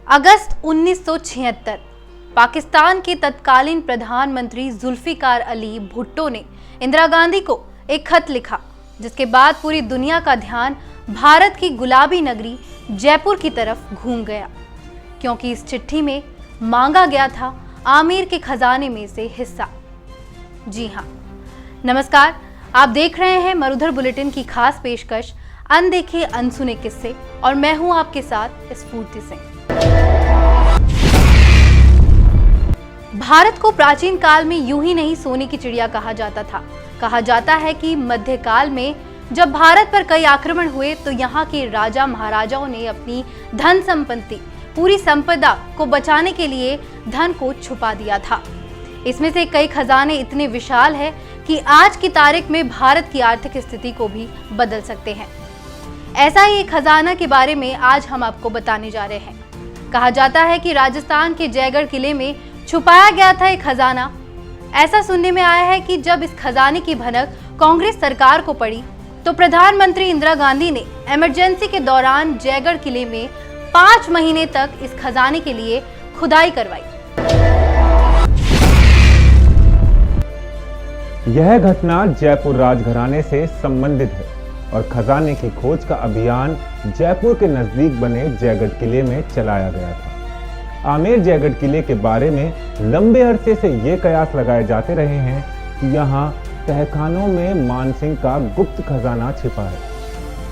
अगस्त 1976 पाकिस्तान के तत्कालीन प्रधानमंत्री जुल्फिकार अली भुट्टो ने इंदिरा गांधी को एक खत लिखा, जिसके बाद पूरी दुनिया का ध्यान भारत की गुलाबी नगरी जयपुर की तरफ घूम गया, क्योंकि इस चिट्ठी में मांगा गया था आमिर के खजाने में से हिस्सा। जी हाँ, नमस्कार, आप देख रहे हैं मरुधर बुलेटिन की खास पेशकश अनदेखे अनसुने किस्से, और मैं हूं आपके साथ स्फूर्ति सिंह। भारत को प्राचीन काल में यूं ही नहीं सोने की चिड़िया कहा जाता था। कहा जाता है कि मध्यकाल में जब भारत पर कई आक्रमण हुए तो यहाँ के राजा महाराजाओं ने अपनी धन संपत्ति, पूरी संपदा को बचाने के लिए धन को छुपा दिया था। इसमें से कई खजाने इतने विशाल है कि आज की तारीख में भारत की आर्थिक स्थिति को भी बदल सकते हैं। ऐसा ही एक खजाना के बारे में आज हम आपको बताने जा रहे हैं। कहा जाता है कि राजस्थान के जयगढ़ किले में छुपाया गया था एक खजाना। ऐसा सुनने में आया है कि जब इस खजाने की भनक कांग्रेस सरकार को पड़ी तो प्रधानमंत्री इंदिरा गांधी ने इमरजेंसी के दौरान जयगढ़ किले में 5 महीने तक इस खजाने के लिए खुदाई करवाई। यह घटना जयपुर राजघराने से संबंधित है और खजाने की खोज का अभियान जयपुर के नजदीक बने जयगढ़ किले में चलाया गया था। आमेर जयगढ़ किले के बारे में लंबे अरसे से ये कयास लगाए जाते रहे हैं कि यहाँ तहखानों में मानसिंह का गुप्त खजाना छिपा है।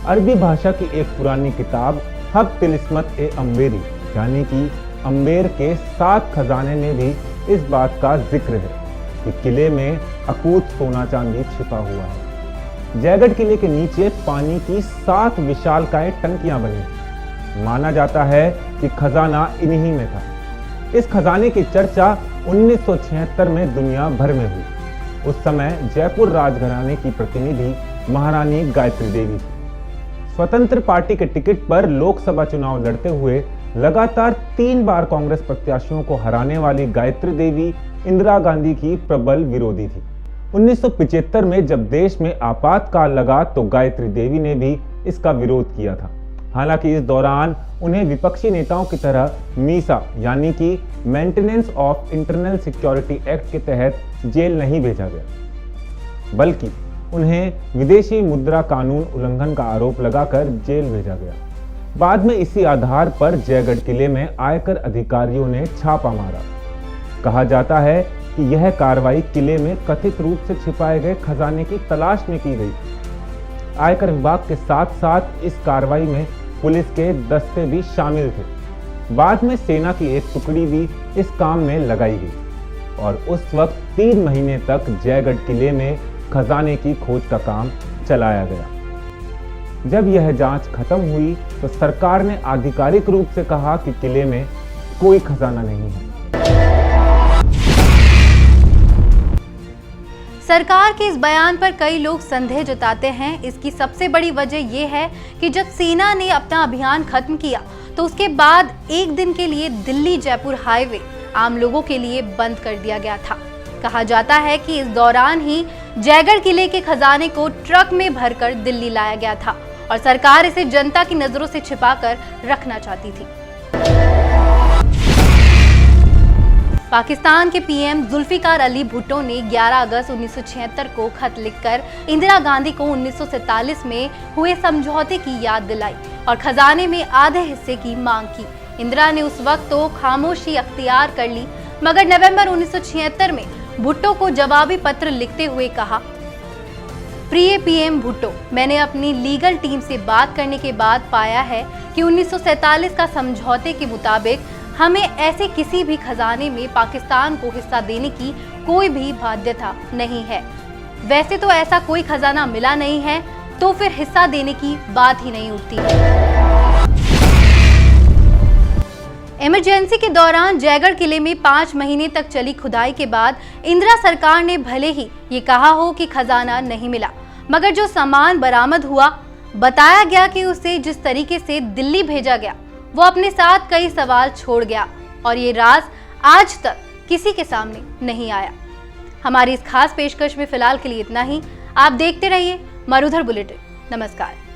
अरबी भाषा की एक पुरानी किताब हक तिलिस्मत ए अम्बेरी यानी कि अम्बेर के 7 खजाने में भी इस बात का जिक्र है कि किले में अकूत सोना चांदी छिपा हुआ है। जयगढ़ किले के नीचे पानी की 7 विशालकाय टंकियां बनी। माना जाता है कि खजाना इन्हीं में था। इस खजाने की चर्चा 1976 में दुनिया भर में हुई। उस समय जयपुर राजघराने की प्रतिनिधि महारानी गायत्री देवी थी। स्वतंत्र पार्टी के टिकट पर लोकसभा चुनाव लड़ते हुए लगातार 3 बार कांग्रेस प्रत्याशियों को हराने वाली गायत्री देवी इंदिरा गांधी की प्रबल विरोधी थी। 1975 में जब देश में आपातकाल लगा तो गायत्री देवी ने भी इसका विरोध किया था। हालांकि इस दौरान उन्हें विपक्षी नेताओं की तरह मीसा यानी कि maintenance of internal security act के तहत जेल नहीं भेजा गया, बल्कि उन्हें विदेशी मुद्रा कानून उल्लंघन का आरोप लगाकर जेल भेजा गया। बाद में इसी आधार पर जयगढ़ किले में आयकर अधिकारियों ने छापा मारा। कहा जाता है कि यह कार्रवाई किले में कथित रूप से छिपाए गए खजाने की तलाश में की गई। आयकर विभाग के साथ साथ इस कार्रवाई में पुलिस के दस्ते भी शामिल थे। बाद में सेना की एक टुकड़ी भी इस काम में लगाई गई और उस वक्त 3 महीने तक जयगढ़ किले में खजाने की खोज का काम चलाया गया। जब यह जांच खत्म हुई तो सरकार ने आधिकारिक रूप से कहा कि किले में कोई खजाना नहीं है। सरकार के इस बयान पर कई लोग संदेह जताते हैं। इसकी सबसे बड़ी वजह यह है कि जब सेना ने अपना अभियान खत्म किया तो उसके बाद एक दिन के लिए दिल्ली जयपुर हाईवे आम लोगों के लिए बंद कर दिया गया था। कहा जाता है कि इस दौरान ही जयगढ़ किले के खजाने को ट्रक में भरकर दिल्ली लाया गया था और सरकार इसे जनता की नजरों से छिपाकर रखना चाहती थी। पाकिस्तान के पीएम जुल्फिकार अली भुट्टो ने 11 अगस्त 1976 को खत लिखकर इंदिरा गांधी को 1947 में हुए समझौते की याद दिलाई और खजाने में आधे हिस्से की मांग की। इंदिरा ने उस वक्त तो खामोशी अख्तियार कर ली, मगर नवंबर 1976 में भुट्टो को जवाबी पत्र लिखते हुए कहा, प्रिय पीएम भुट्टो, मैंने अपनी लीगल टीम से बात करने के बाद पाया है कि 1947 का समझौते के मुताबिक हमें ऐसे किसी भी खजाने में पाकिस्तान को हिस्सा देने की कोई भी बाध्यता नहीं है। वैसे तो ऐसा कोई खजाना मिला नहीं है, तो फिर हिस्सा देने की बात ही नहीं उठती है। इमरजेंसी के दौरान जयगढ़ किले में 5 महीने तक चली खुदाई के बाद इंदिरा सरकार ने भले ही ये कहा हो कि खजाना नहीं मिला, मगर जो सामान बरामद हुआ, बताया गया कि उसे जिस तरीके से दिल्ली भेजा गया वो अपने साथ कई सवाल छोड़ गया और ये राज आज तक किसी के सामने नहीं आया। हमारी इस खास पेशकश में फिलहाल के लिए इतना ही। आप देखते रहिए मरुधर बुलेटिन। नमस्कार।